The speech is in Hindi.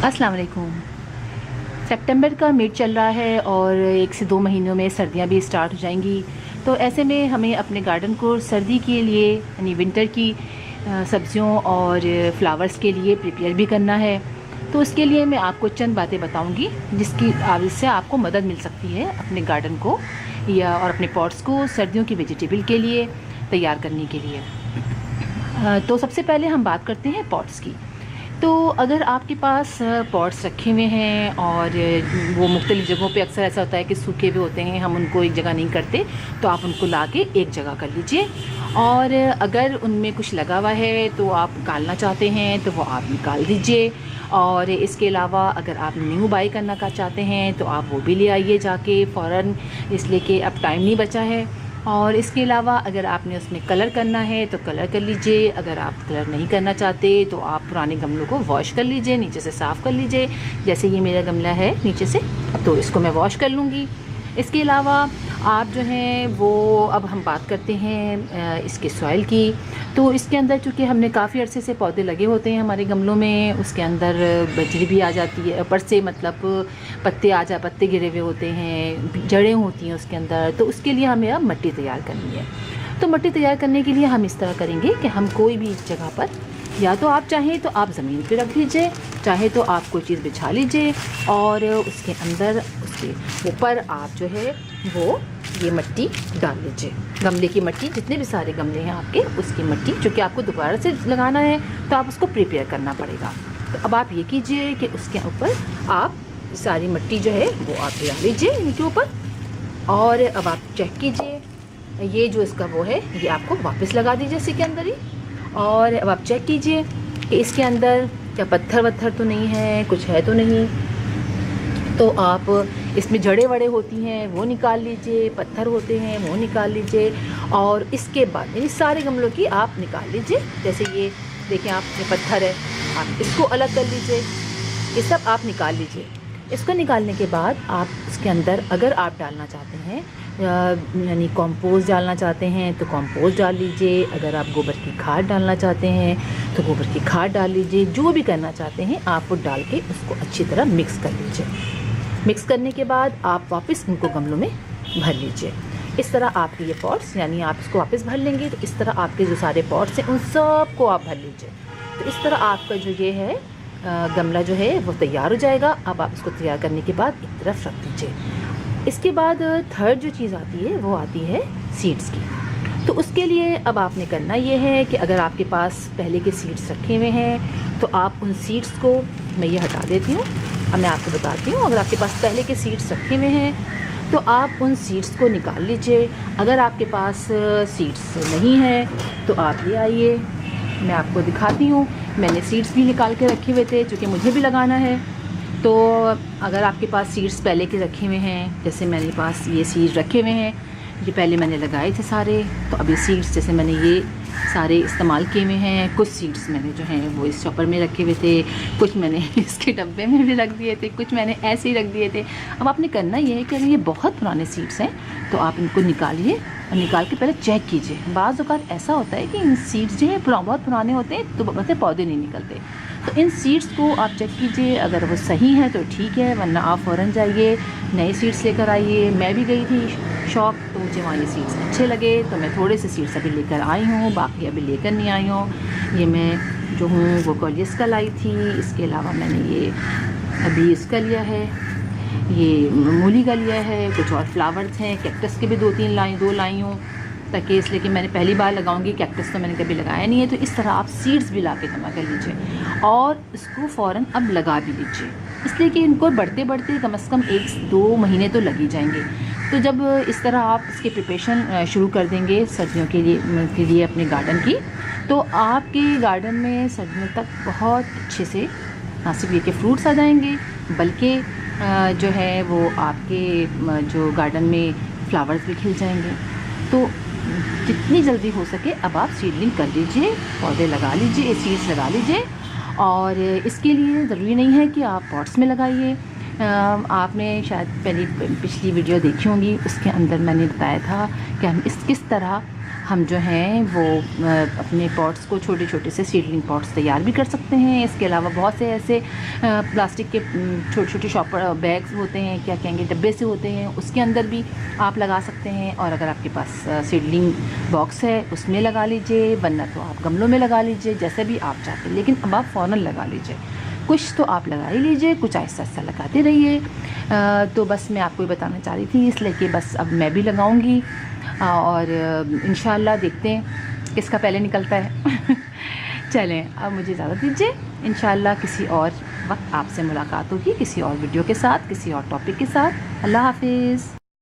अस्सलाम वालेकुम। सितंबर का मिड चल रहा है और 1 से 2 महीनों में सर्दियां भी स्टार्ट हो जाएंगी। तो ऐसे में हमें अपने गार्डन को सर्दी के लिए यानी विंटर की सब्जियों और फ्लावर्स के लिए प्रिपेयर भी करना है। तो उसके लिए मैं आपको चंद बातें बताऊंगी जिससे आपको मदद मिल सकती है अपने गार्डन को या और अपने पॉट्स को सर्दियों की वेजिटेबल के लिए तैयार करने के लिए। तो सबसे पहले हम बात करते हैं पॉट्स की। तो अगर आपके पास पॉट्स रखे हुए हैं और वो मुख्तलिफ़ जगहों पे अक्सर ऐसा होता है कि सूखे हुए होते हैं, हम उनको एक जगह नहीं करते, तो आप उनको ला के एक जगह कर लीजिए। और अगर उनमें कुछ लगा हुआ है तो आप निकालना चाहते हैं तो वो आप निकाल दीजिए। और इसके अलावा अगर आप न्यू बाई करना का चाहते हैं तो आप वो भी ले आइए जाके फ़ौरन, इसलिए कि अब टाइम नहीं बचा है। और इसके अलावा अगर आपने उसमें कलर करना है तो कलर कर लीजिए। अगर आप कलर नहीं करना चाहते तो आप पुराने गमलों को वॉश कर लीजिए, नीचे से साफ़ कर लीजिए। जैसे ये मेरा गमला है नीचे से, तो इसको मैं वॉश कर लूँगी। इसके अलावा आप जो हैं वो, अब हम बात करते हैं इसके सॉइल की। तो इसके अंदर चूँकि हमने काफ़ी अरसे से पौधे लगे होते हैं हमारे गमलों में, उसके अंदर बजरी भी आ जाती है ऊपर से, मतलब पत्ते गिरे हुए होते हैं, जड़ें होती हैं उसके अंदर। तो उसके लिए हमें अब मिट्टी तैयार करनी है। तो मिट्टी तैयार करने के लिए हम इस तरह करेंगे कि हम कोई भी जगह पर, या तो आप चाहें तो आप ज़मीन पे रख लीजिए, चाहे तो आप कोई चीज़ बिछा लीजिए और उसके अंदर, उसके ऊपर आप जो है वो ये मिट्टी डाल लीजिए। गमले की मिट्टी, जितने भी सारे गमले हैं आपके, उसकी मिट्टी, चूँकि आपको दोबारा से लगाना है तो आप उसको प्रिपेयर करना पड़ेगा। तो अब आप ये कीजिए कि उसके ऊपर आप सारी मिट्टी जो है वो आप डाल लीजिए इनके ऊपर। और अब आप चेक कीजिए, ये जो इसका वो है ये आपको वापस लगा दीजिए इसी के अंदर ही। और अब आप चेक कीजिए कि इसके अंदर क्या पत्थर वत्थर तो नहीं है, कुछ है तो नहीं। तो आप इसमें जड़े वड़े होती हैं वो निकाल लीजिए, पत्थर होते हैं वो निकाल लीजिए। और इसके बाद इन सारे गमलों की आप निकाल लीजिए। जैसे ये देखें आप, ये पत्थर है, आप इसको अलग कर लीजिए। ये सब आप निकाल लीजिए। इसको निकालने के बाद आप इसके अंदर, अगर आप डालना चाहते हैं यानी कंपोस्ट डालना चाहते हैं तो कंपोस्ट डाल लीजिए। अगर आप गोबर की खाद डालना चाहते हैं तो गोबर की खाद डाल लीजिए। जो भी करना चाहते हैं आप वो डाल के उसको अच्छी तरह मिक्स कर लीजिए। मिक्स करने के बाद आप वापस उनको गमलों में भर लीजिए। इस तरह आपके ये पॉट्स, यानी आप इसको वापस भर लेंगे तो इस तरह आपके जो सारे पॉट्स हैं उन सब को आप भर लीजिए। तो इस तरह आपका जो ये है गमला जो है वो तैयार हो जाएगा। अब आप इसको तैयार करने के बाद एक तरफ रख दीजिए। इसके बाद थर्ड जो चीज़ आती है वो आती है सीड्स की। तो उसके लिए अब आपने करना ये है कि अगर आपके पास पहले के सीड्स रखे हुए हैं तो आप उन सीड्स को, मैं ये हटा देती हूँ, अब मैं आपको बताती हूँ। अगर आपके पास पहले के सीड्स रखे हुए हैं तो आप उन सीड्स को निकाल लीजिए। अगर आपके पास सीड्स नहीं हैं तो आप ये आइए, मैं आपको दिखाती हूँ। मैंने सीड्स भी निकाल के रखे हुए थे चूँकि मुझे भी लगाना है। तो अगर आपके पास सीड्स पहले के रखे हुए हैं, जैसे मेरे पास ये सीड्स रखे हुए हैं, ये पहले मैंने लगाए थे सारे, तो अभी सीड्स जैसे मैंने ये सारे इस्तेमाल किए हुए हैं। कुछ सीड्स मैंने जो हैं वो इस चॉपर में रखे हुए थे, कुछ मैंने इसके डब्बे में भी रख दिए थे, कुछ मैंने ऐसे ही रख दिए थे। अब आपने करना ये है कि अगर ये बहुत पुराने सीड्स हैं तो आप इनको निकालिए और निकाल के पहले चेक कीजिए। बाज़ औक़ात ऐसा होता है कि इन सीड्स जो है बहुत पुराने होते हैं तो मतलब पौधे नहीं निकलते। तो इन सीड्स को आप चेक कीजिए, अगर वो सही है तो ठीक है, वरना आप फ़ौरन जाइए नए सीड्स लेकर आइए। मैं भी गई थी शॉप तो मुझे वहाँ ये सीड्स अच्छे लगे तो मैं थोड़े से सीड्स अभी लेकर आई हूँ, बाकी अभी लेकर नहीं आई हूँ। ये मैं जो हूँ वो कॉलियस का लाई थी। इसके अलावा मैंने ये अभी इसका लिया है, ये मूली का लिया है। कुछ और फ्लावर्स हैं, कैक्टस के भी 2 लाई हूँ, ताकि इसलिए कि मैंने पहली बार लगाऊंगी, कैक्टस तो मैंने कभी लगाया नहीं है। तो इस तरह आप सीड्स भी ला के जमा कर लीजिए और इसको फ़ौरन अब लगा भी लीजिए, इसलिए कि इनको बढ़ते बढ़ते कम से कम 1-2 महीने तो लग ही जाएंगे। तो जब इस तरह आप इसके प्रिपरेशन शुरू कर देंगे सर्दियों के लिए अपने गार्डन की, तो आपके गार्डन में सर्दियों तक बहुत अच्छे से ना सिर्फ ये के फ्रूट्स आ जाएंगे, बल्कि जो है वो आपके जो गार्डन में फ्लावर्स भी खिल जाएंगे। तो जितनी जल्दी हो सके अब आप सीडलिंग कर लीजिए, पौधे लगा लीजिए, सीड्स लगा लीजिए। और इसके लिए ज़रूरी नहीं है कि आप पॉट्स में लगाइए। आपने शायद पिछली वीडियो देखी होंगी, उसके अंदर मैंने बताया था कि हम किस तरह हम जो हैं वो अपने पॉट्स को छोटे छोटे से सीडलिंग पॉट्स तैयार भी कर सकते हैं। इसके अलावा बहुत से ऐसे प्लास्टिक के छोटे छोटे शॉपर बैग्स होते हैं, क्या कहेंगे, डब्बे से होते हैं, उसके अंदर भी आप लगा सकते हैं। और अगर आपके पास सीडलिंग बॉक्स है उसमें लगा लीजिए, वरना तो आप गमलों में लगा लीजिए, जैसे भी आप चाहते हैं। लेकिन अब आप फ़ौरन लगा लीजिए, कुछ तो आप लगा ही लीजिए, कुछ आहिस्ता आहिस्ता लगाते रहिए। तो बस मैं आपको ये बताना चाह रही थी, इसलिए कि बस अब मैं भी लगाऊंगी और इंशाल्लाह देखते हैं किसका पहले निकलता है। चलें, अब मुझे इजाज़त दीजिए। इंशाल्लाह किसी और वक्त आपसे मुलाकात होगी, किसी और वीडियो के साथ, किसी और टॉपिक के साथ। अल्लाह हाफिज़।